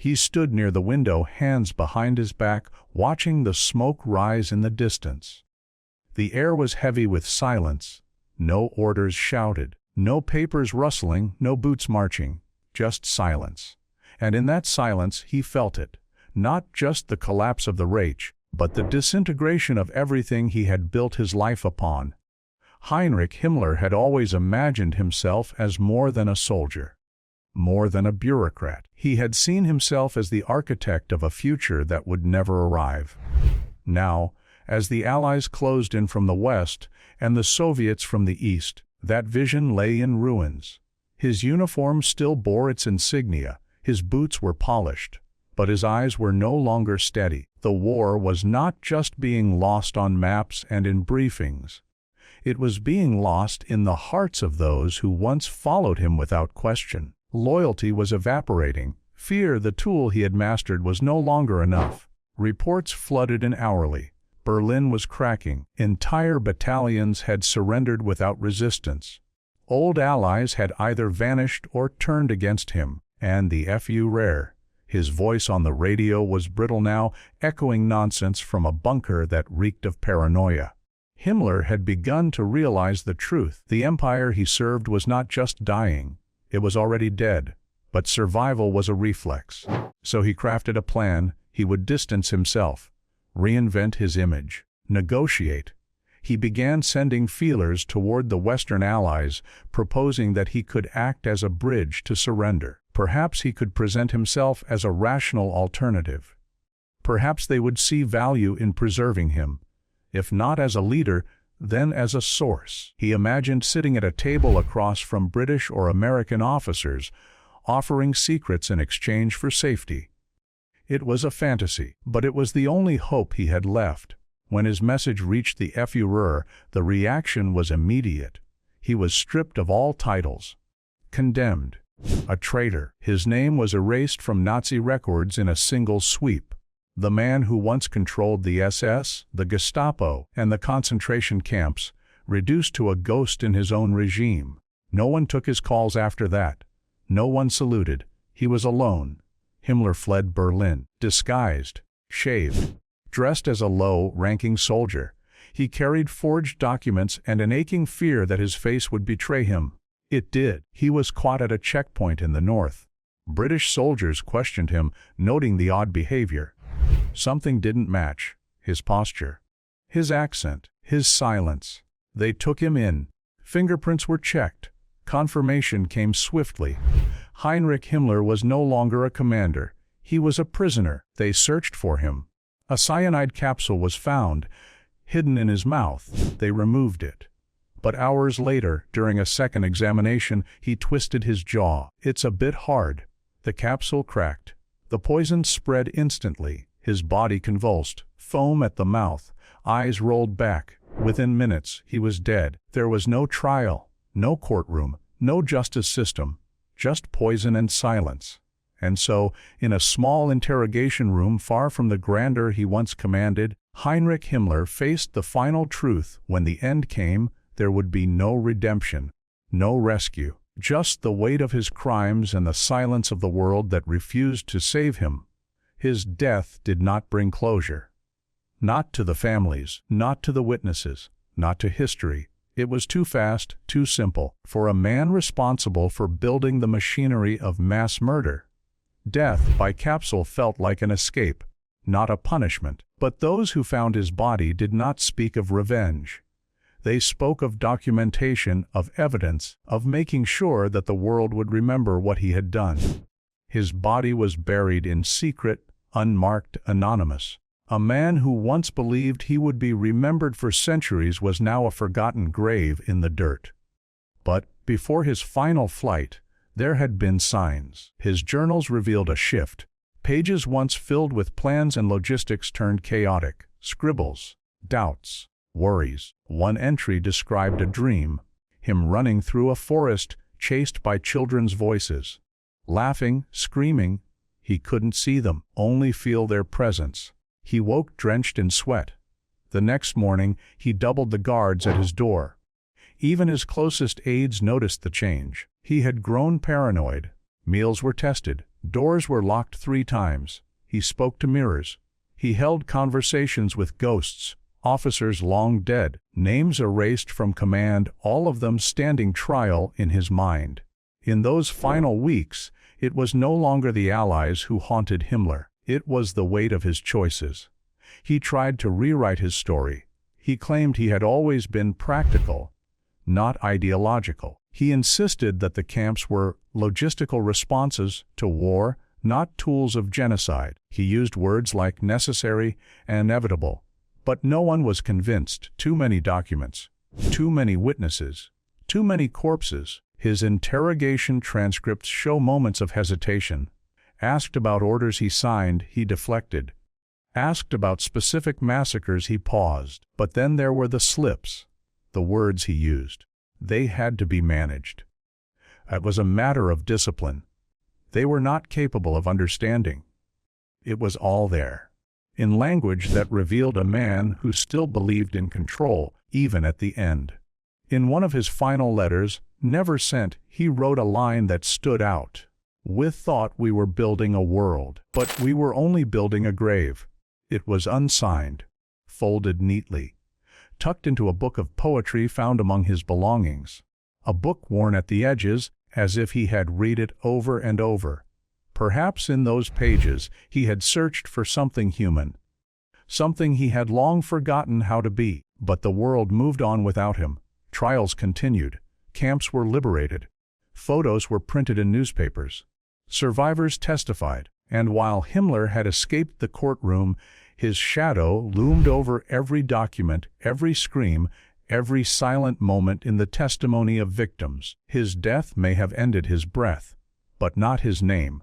He stood near the window, hands behind his back, watching the smoke rise in the distance. The air was heavy with silence. No orders shouted, no papers rustling, no boots marching, just silence. And in that silence he felt it, not just the collapse of the Reich, but the disintegration of everything he had built his life upon. Heinrich Himmler had always imagined himself as more than a soldier, more than a bureaucrat. He had seen himself as the architect of a future that would never arrive. Now, as the Allies closed in from the west and the Soviets from the east, that vision lay in ruins. His uniform still bore its insignia, his boots were polished, but his eyes were no longer steady. The war was not just being lost on maps and in briefings. It was being lost in the hearts of those who once followed him without question. Loyalty was evaporating. Fear, the tool he had mastered, was no longer enough. Reports flooded in hourly. Berlin was cracking. Entire battalions had surrendered without resistance. Old allies had either vanished or turned against him, and the Führer, his voice on the radio, was brittle now, echoing nonsense from a bunker that reeked of paranoia. Himmler had begun to realize the truth. The empire he served was not just dying, it was already dead. But survival was a reflex. So he crafted a plan. He would distance himself, reinvent his image, negotiate. He began sending feelers toward the Western Allies, proposing that he could act as a bridge to surrender. Perhaps he could present himself as a rational alternative. Perhaps they would see value in preserving him. If not as a leader, then as a source. He imagined sitting at a table across from British or American officers, offering secrets in exchange for safety. It was a fantasy, but it was the only hope he had left. When his message reached the Führer, the reaction was immediate. He was stripped of all titles, condemned, a traitor. His name was erased from Nazi records in a single sweep. The man who once controlled the SS, the Gestapo, and the concentration camps, reduced to a ghost in his own regime. No one took his calls after that. No one saluted. He was alone. Himmler fled Berlin, disguised, shaved, dressed as a low-ranking soldier. He carried forged documents and an aching fear that his face would betray him. It did. He was caught at a checkpoint in the north. British soldiers questioned him, noting the odd behavior. Something didn't match: his posture, his accent, his silence. They took him in. Fingerprints were checked. Confirmation came swiftly. Heinrich Himmler was no longer a commander. He was a prisoner. They searched for him. A cyanide capsule was found, hidden in his mouth. They removed it. But hours later, during a second examination, he twisted his jaw. "It's a bit hard." The capsule cracked. The poison spread instantly. His body convulsed, foam at the mouth, eyes rolled back. Within minutes, he was dead. There was no trial, no courtroom, no justice system, just poison and silence. And so, in a small interrogation room far from the grandeur he once commanded, Heinrich Himmler faced the final truth. When the end came, there would be no redemption, no rescue, just the weight of his crimes and the silence of the world that refused to save him. His death did not bring closure. Not to the families, not to the witnesses, not to history. It was too fast, too simple, for a man responsible for building the machinery of mass murder. Death by capsule felt like an escape, not a punishment. But those who found his body did not speak of revenge. They spoke of documentation, of evidence, of making sure that the world would remember what he had done. His body was buried in secret, unmarked, anonymous. A man who once believed he would be remembered for centuries was now a forgotten grave in the dirt. But before his final flight, there had been signs. His journals revealed a shift. Pages once filled with plans and logistics turned chaotic. Scribbles, doubts, worries. One entry described a dream, him running through a forest, chased by children's voices. Laughing, screaming. He couldn't see them, only feel their presence. He woke drenched in sweat. The next morning, he doubled the guards at his door. Even his closest aides noticed the change. He had grown paranoid. Meals were tested. Doors were locked 3 times. He spoke to mirrors. He held conversations with ghosts, officers long dead, names erased from command, all of them standing trial in his mind. In those final weeks, it was no longer the Allies who haunted Himmler. It was the weight of his choices. He tried to rewrite his story. He claimed he had always been practical, not ideological. He insisted that the camps were logistical responses to war, not tools of genocide. He used words like necessary and inevitable. But no one was convinced. Too many documents, too many witnesses, too many corpses. His interrogation transcripts show moments of hesitation. Asked about orders he signed, he deflected. Asked about specific massacres, he paused. But then there were the slips, the words he used. They had to be managed. It was a matter of discipline. They were not capable of understanding. It was all there, in language that revealed a man who still believed in control, even at the end. In one of his final letters, never sent, he wrote a line that stood out. "We thought we were building a world, but we were only building a grave." It was unsigned, folded neatly, tucked into a book of poetry found among his belongings. A book worn at the edges, as if he had read it over and over. Perhaps in those pages he had searched for something human, something he had long forgotten how to be. But the world moved on without him. Trials continued. Camps were liberated. Photos were printed in newspapers. Survivors testified. And while Himmler had escaped the courtroom, his shadow loomed over every document, every scream, every silent moment in the testimony of victims. His death may have ended his breath, but not his name,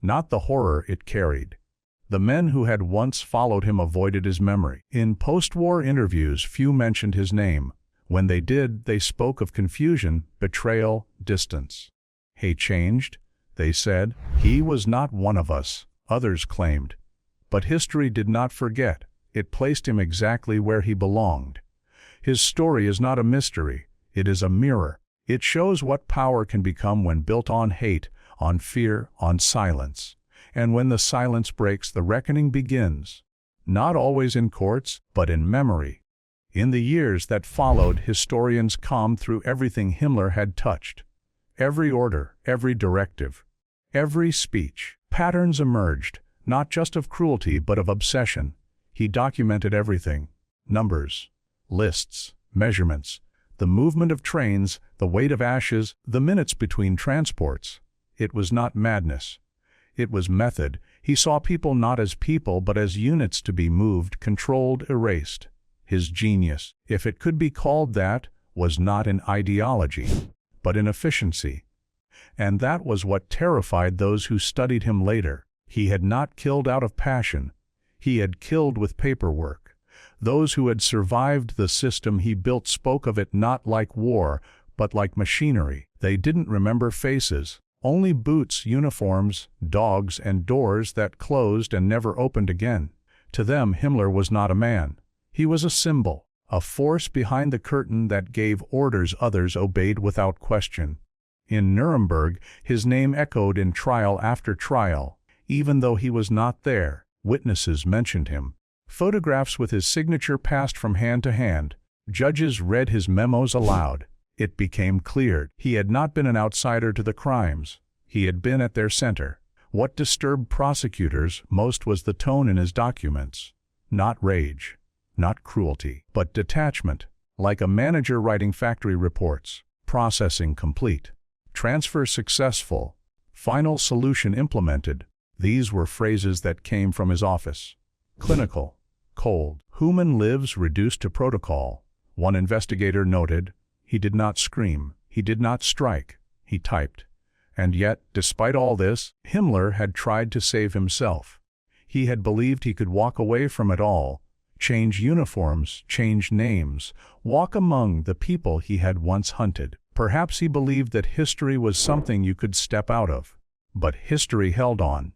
not the horror it carried. The men who had once followed him avoided his memory. In post-war interviews, few mentioned his name. When they did, they spoke of confusion, betrayal, distance. "He changed," they said. "He was not one of us," others claimed. But history did not forget. It placed him exactly where he belonged. His story is not a mystery. It is a mirror. It shows what power can become when built on hate, on fear, on silence. And when the silence breaks, the reckoning begins. Not always in courts, but in memory. In the years that followed, historians combed through everything Himmler had touched. Every order, every directive, every speech. Patterns emerged, not just of cruelty but of obsession. He documented everything. Numbers, lists, measurements, the movement of trains, the weight of ashes, the minutes between transports. It was not madness. It was method. He saw people not as people but as units to be moved, controlled, erased. His genius, if it could be called that, was not in ideology, but in efficiency. And that was what terrified those who studied him later. He had not killed out of passion. He had killed with paperwork. Those who had survived the system he built spoke of it not like war, but like machinery. They didn't remember faces, only boots, uniforms, dogs, and doors that closed and never opened again. To them, Himmler was not a man. He was a symbol, a force behind the curtain that gave orders others obeyed without question. In Nuremberg, his name echoed in trial after trial. Even though he was not there, witnesses mentioned him. Photographs with his signature passed from hand to hand. Judges read his memos aloud. It became clear he had not been an outsider to the crimes. He had been at their center. What disturbed prosecutors most was the tone in his documents. Not rage, not cruelty, but detachment, like a manager writing factory reports. Processing complete. Transfer successful. Final solution implemented. These were phrases that came from his office. Clinical, cold. Human lives reduced to protocol. One investigator noted, he did not scream, he did not strike, he typed. And yet, despite all this, Himmler had tried to save himself. He had believed he could walk away from it all, change uniforms, change names, walk among the people he had once hunted. Perhaps he believed that history was something you could step out of. But history held on.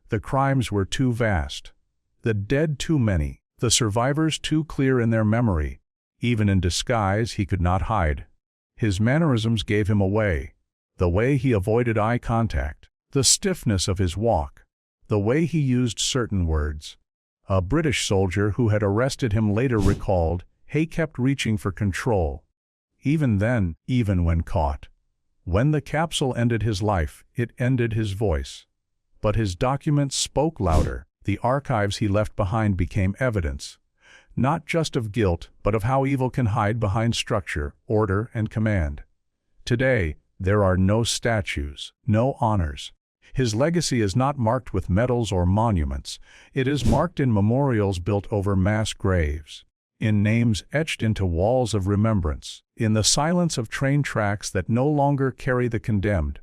The crimes were too vast, the dead too many, the survivors too clear in their memory. Even in disguise he could not hide. His mannerisms gave him away. The way he avoided eye contact, the stiffness of his walk, the way he used certain words. A British soldier who had arrested him later recalled, he kept reaching for control. Even then, even when caught. When the capsule ended his life, it ended his voice. But his documents spoke louder. The archives he left behind became evidence, not just of guilt, but of how evil can hide behind structure, order, and command. Today, there are no statues, no honors. His legacy is not marked with medals or monuments. It is marked in memorials built over mass graves, in names etched into walls of remembrance, in the silence of train tracks that no longer carry the condemned.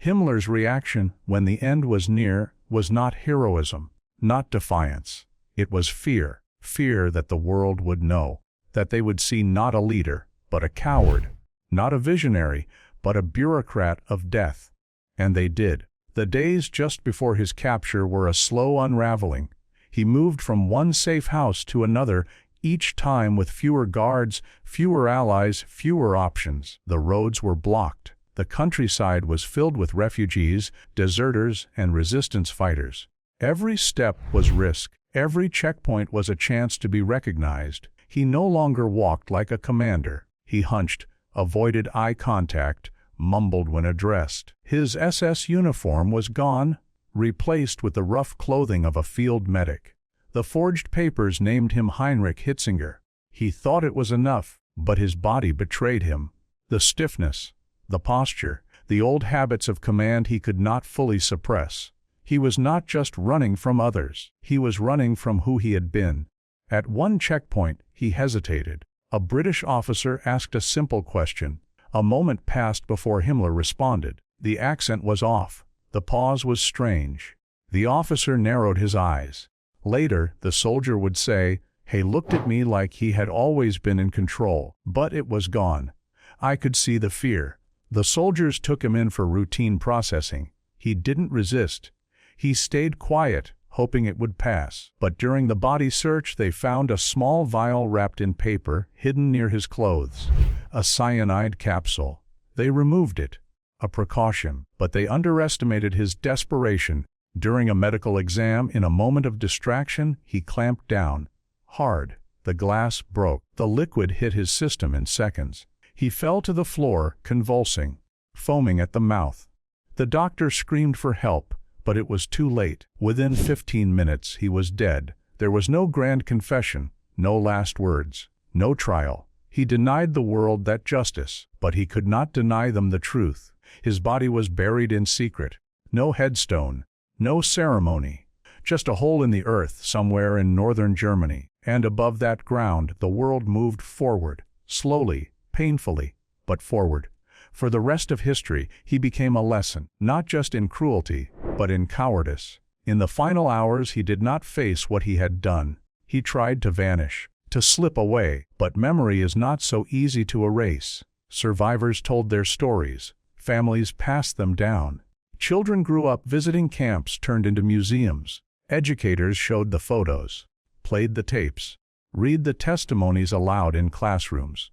Himmler's reaction, when the end was near, was not heroism, not defiance. It was fear, fear that the world would know, that they would see not a leader, but a coward, not a visionary, but a bureaucrat of death. And they did. The days just before his capture were a slow unraveling. He moved from one safe house to another, each time with fewer guards, fewer allies, fewer options. The roads were blocked. The countryside was filled with refugees, deserters, and resistance fighters. Every step was risk. Every checkpoint was a chance to be recognized. He no longer walked like a commander. He hunched, avoided eye contact, mumbled when addressed. His SS uniform was gone, replaced with the rough clothing of a field medic. The forged papers named him Heinrich Himmler. He thought it was enough, but his body betrayed him. The stiffness, the posture, the old habits of command he could not fully suppress. He was not just running from others, he was running from who he had been. At one checkpoint, he hesitated. A British officer asked a simple question. A moment passed before Himmler responded. The accent was off. The pause was strange. The officer narrowed his eyes. Later, the soldier would say, "He looked at me like he had always been in control, but it was gone. I could see the fear." The soldiers took him in for routine processing. He didn't resist. He stayed quiet, hoping it would pass. But during the body search, they found a small vial wrapped in paper, hidden near his clothes. A cyanide capsule. They removed it. A precaution. But they underestimated his desperation. During a medical exam, in a moment of distraction, he clamped down. Hard. The glass broke. The liquid hit his system in seconds. He fell to the floor, convulsing, foaming at the mouth. The doctor screamed for help, but it was too late. Within 15 minutes, he was dead. There was no grand confession, no last words, no trial. He denied the world that justice, but he could not deny them the truth. His body was buried in secret. No headstone, no ceremony, just a hole in the earth somewhere in northern Germany. And above that ground, the world moved forward, slowly, painfully, but forward. For the rest of history, he became a lesson, not just in cruelty, but in cowardice. In the final hours, he did not face what he had done. He tried to vanish, to slip away, but memory is not so easy to erase. Survivors told their stories. Families passed them down. Children grew up visiting camps turned into museums. Educators showed the photos, played the tapes, read the testimonies aloud in classrooms.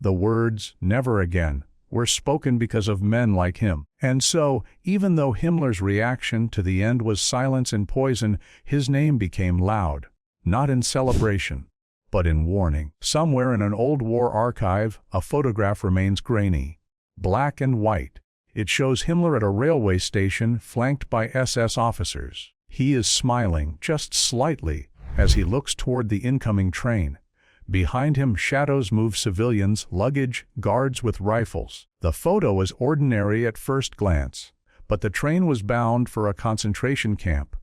The words, "never again," were spoken because of men like him. And so, even though Himmler's reaction to the end was silence and poison, his name became loud, not in celebration, but in warning. Somewhere in an old war archive, a photograph remains grainy, black and white. It shows Himmler at a railway station flanked by SS officers. He is smiling, just slightly, as he looks toward the incoming train. Behind him, shadows move: civilians, luggage, guards with rifles. The photo is ordinary at first glance, but the train was bound for a concentration camp.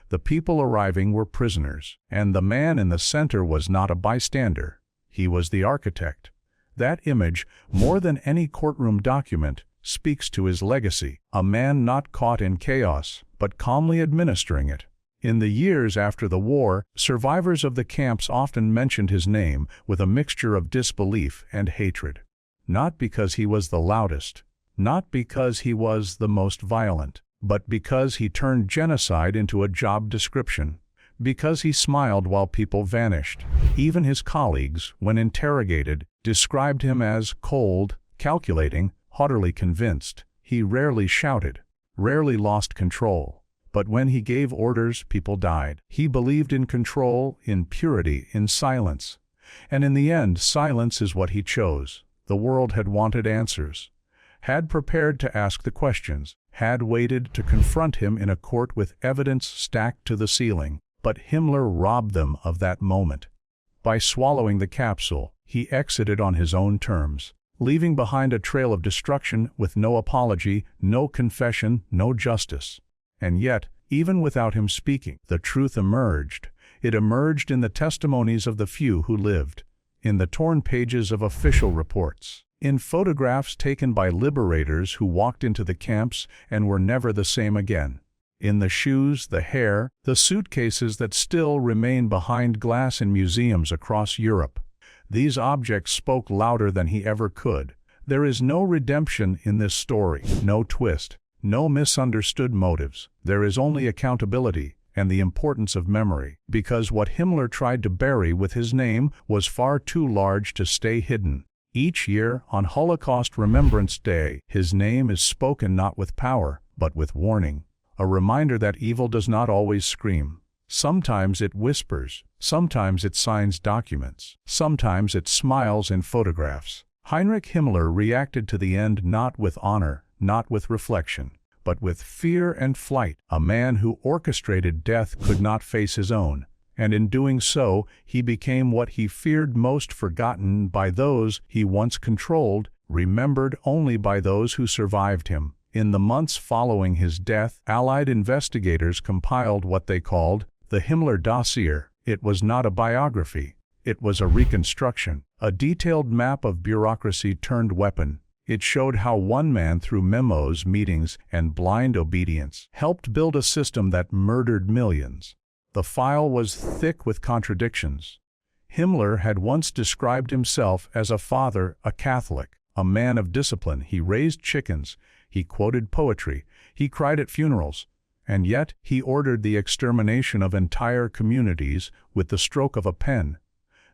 The people arriving were prisoners, and the man in the center was not a bystander. He was the architect. That image, more than any courtroom document, speaks to his legacy. A man not caught in chaos, but calmly administering it. In the years after the war, survivors of the camps often mentioned his name with a mixture of disbelief and hatred. Not because he was the loudest, not because he was the most violent, but because he turned genocide into a job description, because he smiled while people vanished. Even his colleagues, when interrogated, described him as cold, calculating, haughtily convinced. He rarely shouted, rarely lost control. But when he gave orders, people died. He believed in control, in purity, in silence. And in the end, silence is what he chose. The world had wanted answers, had prepared to ask the questions, had waited to confront him in a court with evidence stacked to the ceiling. But Himmler robbed them of that moment. By swallowing the capsule, he exited on his own terms, leaving behind a trail of destruction with no apology, no confession, no justice. And yet, even without him speaking, the truth emerged. It emerged in the testimonies of the few who lived, in the torn pages of official reports, in photographs taken by liberators who walked into the camps and were never the same again, in the shoes, the hair, the suitcases that still remain behind glass in museums across Europe. These objects spoke louder than he ever could. There is no redemption in this story, no twist, no misunderstood motives. There is only accountability and the importance of memory, because what Himmler tried to bury with his name was far too large to stay hidden. Each year, on Holocaust Remembrance Day, his name is spoken not with power, but with warning. A reminder that evil does not always scream. Sometimes it whispers, sometimes it signs documents, sometimes it smiles in photographs. Heinrich Himmler reacted to the end not with honor, not with reflection, but with fear and flight. A man who orchestrated death could not face his own, and in doing so, he became what he feared most, forgotten by those he once controlled, remembered only by those who survived him. In the months following his death, Allied investigators compiled what they called the Himmler dossier. It was not a biography. It was a reconstruction, a detailed map of bureaucracy turned weapon. It showed how one man, through memos, meetings, and blind obedience, helped build a system that murdered millions. The file was thick with contradictions. Himmler had once described himself as a father, a Catholic, a man of discipline. He raised chickens, he quoted poetry, he cried at funerals, and yet he ordered the extermination of entire communities with the stroke of a pen.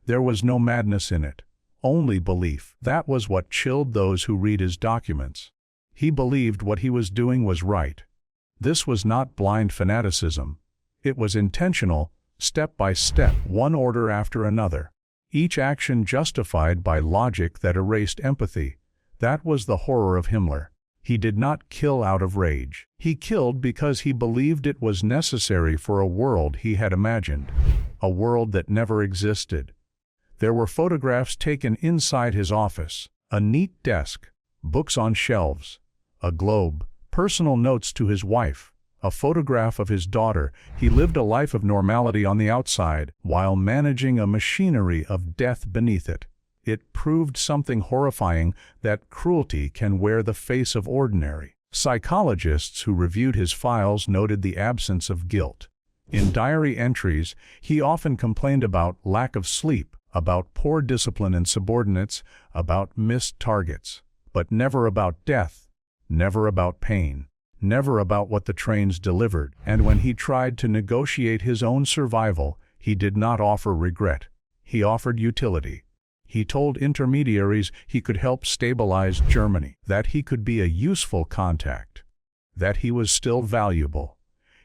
There was no madness in it, only belief. That was what chilled those who read his documents. He believed what he was doing was right. This was not blind fanaticism. It was intentional, step by step, one order after another. Each action justified by logic that erased empathy. That was the horror of Himmler. He did not kill out of rage. He killed because he believed it was necessary for a world he had imagined, a world that never existed. There were photographs taken inside his office, a neat desk, books on shelves, a globe, personal notes to his wife, a photograph of his daughter. He lived a life of normality on the outside, while managing a machinery of death beneath it. It proved something horrifying, that cruelty can wear the face of ordinary. Psychologists who reviewed his files noted the absence of guilt. In diary entries, he often complained about lack of sleep, about poor discipline in subordinates, about missed targets, but never about death, never about pain, never about what the trains delivered. And when he tried to negotiate his own survival, he did not offer regret. He offered utility. He told intermediaries he could help stabilize Germany, that he could be a useful contact, that he was still valuable.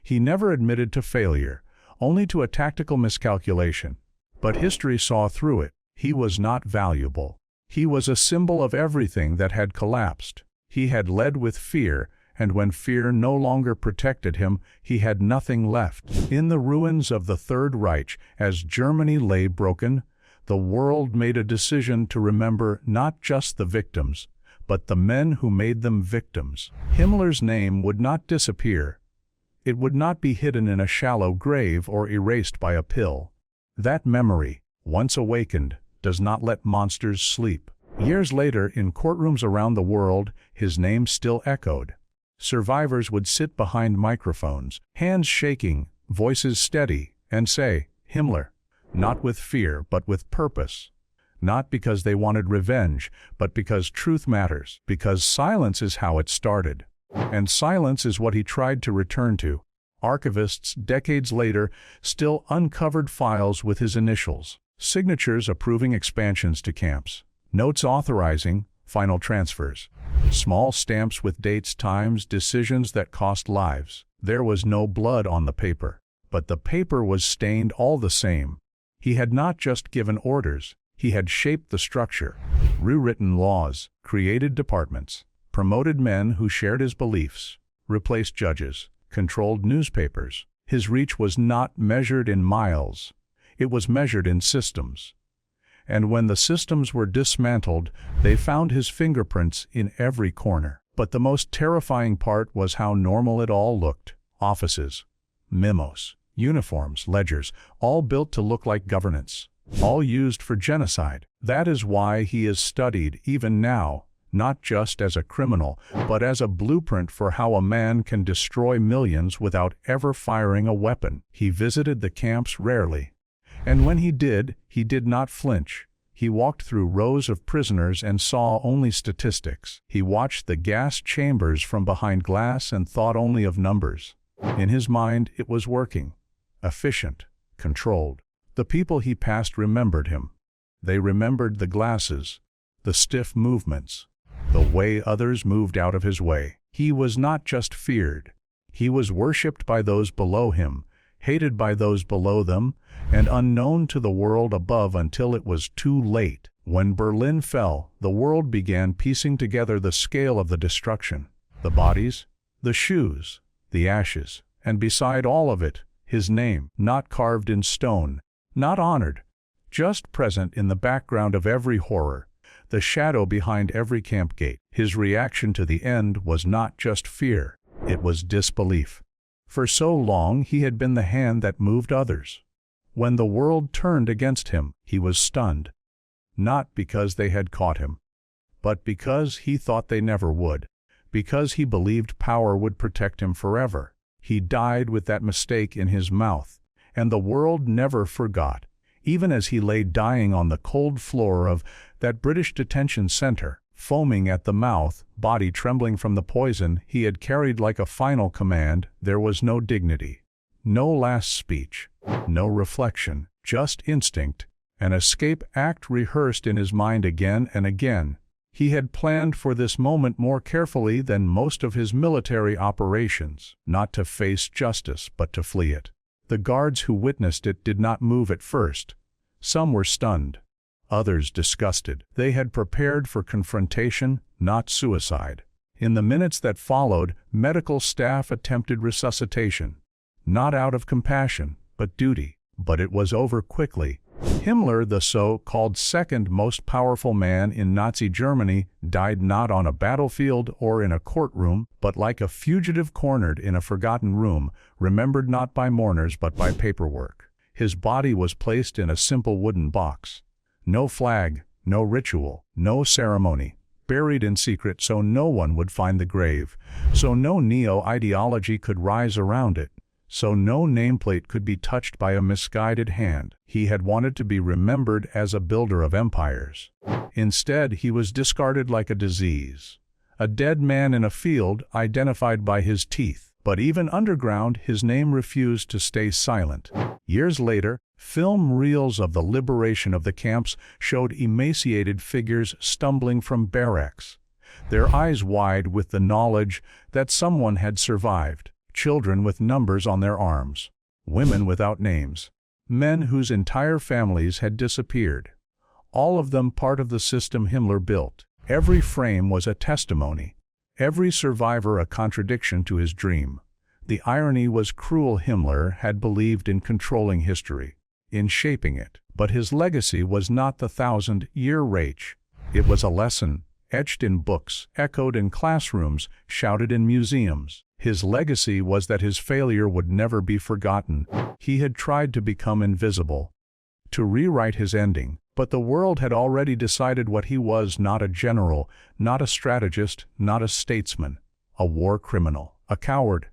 He never admitted to failure, only to a tactical miscalculation. But history saw through it. He was not valuable. He was a symbol of everything that had collapsed. He had led with fear, and when fear no longer protected him, he had nothing left. In the ruins of the Third Reich, as Germany lay broken, the world made a decision to remember not just the victims, but the men who made them victims. Himmler's name would not disappear. It would not be hidden in a shallow grave or erased by a pill. That memory, once awakened, does not let monsters sleep. Years later, in courtrooms around the world, his name still echoed. Survivors would sit behind microphones, hands shaking, voices steady, and say, "Himmler," not with fear, but with purpose. Not because they wanted revenge, but because truth matters, because silence is how it started. And silence is what he tried to return to. Archivists, decades later, still uncovered files with his initials, signatures approving expansions to camps, notes authorizing, final transfers. Small stamps with dates, times, decisions that cost lives. There was no blood on the paper. But the paper was stained all the same. He had not just given orders, he had shaped the structure, rewritten laws, created departments, promoted men who shared his beliefs, replaced judges, controlled newspapers. His reach was not measured in miles, it was measured in systems. And when the systems were dismantled, they found his fingerprints in every corner. But the most terrifying part was how normal it all looked. Offices, memos, uniforms, ledgers, all built to look like governance, all used for genocide. That is why he is studied even now, not just as a criminal, but as a blueprint for how a man can destroy millions without ever firing a weapon. He visited the camps rarely. And when he did not flinch. He walked through rows of prisoners and saw only statistics. He watched the gas chambers from behind glass and thought only of numbers. In his mind, it was working. Efficient, controlled. The people he passed remembered him. They remembered the glasses, the stiff movements, the way others moved out of his way. He was not just feared. He was worshipped by those below him, hated by those below them, and unknown to the world above until it was too late. When Berlin fell, the world began piecing together the scale of the destruction. The bodies, the shoes, the ashes, and beside all of it, his name, not carved in stone, not honored, just present in the background of every horror, the shadow behind every camp gate. His reaction to the end was not just fear, it was disbelief. For so long he had been the hand that moved others. When the world turned against him, he was stunned. Not because they had caught him, but because he thought they never would, because he believed power would protect him forever. He died with that mistake in his mouth, and the world never forgot, even as he lay dying on the cold floor of that British detention center, foaming at the mouth, body trembling from the poison he had carried like a final command. There was no dignity, no last speech, no reflection, just instinct, an escape act rehearsed in his mind again and again. He had planned for this moment more carefully than most of his military operations, not to face justice but to flee it. The guards who witnessed it did not move at first. Some were stunned, others disgusted. They had prepared for confrontation, not suicide. In the minutes that followed, medical staff attempted resuscitation, not out of compassion, but duty. But it was over quickly. Himmler, the so-called second most powerful man in Nazi Germany, died not on a battlefield or in a courtroom, but like a fugitive cornered in a forgotten room, remembered not by mourners but by paperwork. His body was placed in a simple wooden box. No flag, no ritual, no ceremony. Buried in secret so no one would find the grave, so no neo-ideology could rise around it, so no nameplate could be touched by a misguided hand. He had wanted to be remembered as a builder of empires. Instead, he was discarded like a disease, a dead man in a field identified by his teeth. But even underground, his name refused to stay silent. Years later, film reels of the liberation of the camps showed emaciated figures stumbling from barracks, their eyes wide with the knowledge that someone had survived. Children with numbers on their arms, women without names, men whose entire families had disappeared, all of them part of the system Himmler built. Every frame was a testimony, every survivor a contradiction to his dream. The irony was cruel. Himmler had believed in controlling history, in shaping it, but his legacy was not the 1,000-year Reich. It was a lesson, etched in books, echoed in classrooms, shouted in museums. His legacy was that his failure would never be forgotten. He had tried to become invisible, to rewrite his ending, but the world had already decided what he was: not a general, not a strategist, not a statesman, a war criminal, a coward,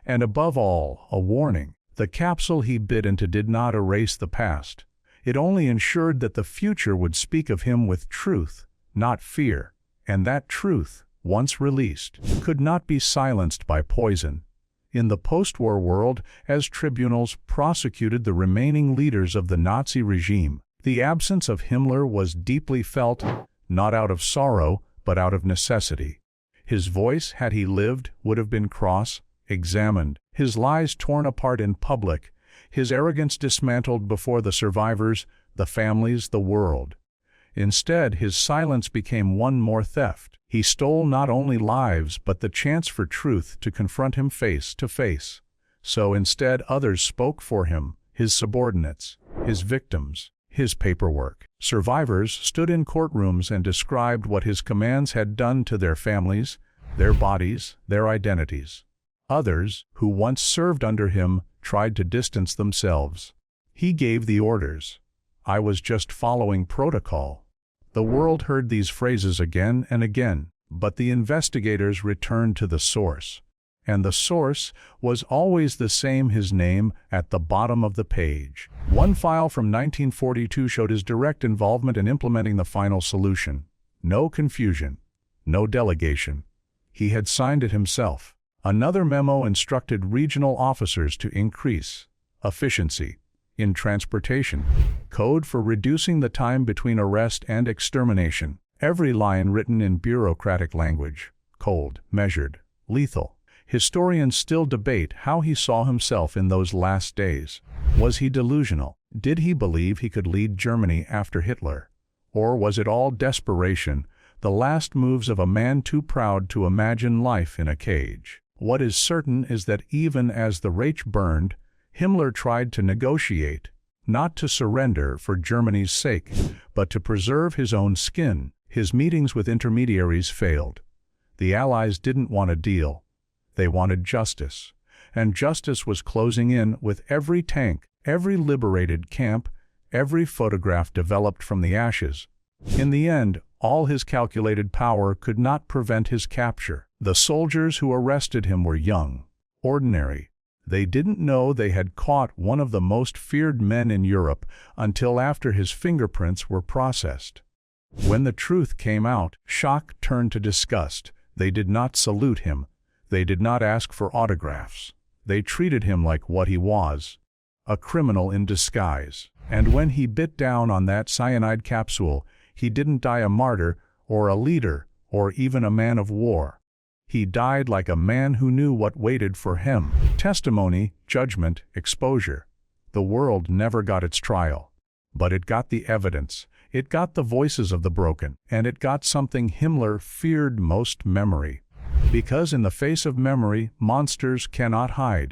and above all, a warning. The capsule he bit into did not erase the past. It only ensured that the future would speak of him with truth, not fear, and that truth, once released, could not be silenced by poison. In the post-war world, as tribunals prosecuted the remaining leaders of the Nazi regime, the absence of Himmler was deeply felt, not out of sorrow, but out of necessity. His voice, had he lived, would have been cross-examined, his lies torn apart in public, his arrogance dismantled before the survivors, the families, the world. Instead, his silence became one more theft. He stole not only lives but the chance for truth to confront him face to face. So instead others spoke for him, his subordinates, his victims, his paperwork. Survivors stood in courtrooms and described what his commands had done to their families, their bodies, their identities. Others, who once served under him, tried to distance themselves. He gave the orders. I was just following protocol. The world heard these phrases again and again, but the investigators returned to the source. And the source was always the same, his name at the bottom of the page. One file from 1942 showed his direct involvement in implementing the final solution. No confusion, no delegation. He had signed it himself. Another memo instructed regional officers to increase efficiency in transportation, code for reducing the time between arrest and extermination. Every line written in bureaucratic language, cold, measured, lethal. Historians still debate how he saw himself in those last days. Was he delusional? Did he believe he could lead Germany after Hitler? Or was it all desperation, the last moves of a man too proud to imagine life in a cage? What is certain is that even as the Reich burned, Himmler tried to negotiate, not to surrender for Germany's sake, but to preserve his own skin. His meetings with intermediaries failed. The Allies didn't want a deal. They wanted justice. And justice was closing in with every tank, every liberated camp, every photograph developed from the ashes. In the end, all his calculated power could not prevent his capture. The soldiers who arrested him were young, ordinary. They didn't know they had caught one of the most feared men in Europe until after his fingerprints were processed. When the truth came out, shock turned to disgust. They did not salute him. They did not ask for autographs. They treated him like what he was, a criminal in disguise. And when he bit down on that cyanide capsule, he didn't die a martyr or a leader or even a man of war. He died like a man who knew what waited for him. Testimony, judgment, exposure. The world never got its trial. But it got the evidence. It got the voices of the broken. And it got something Himmler feared most: memory. Because in the face of memory, monsters cannot hide.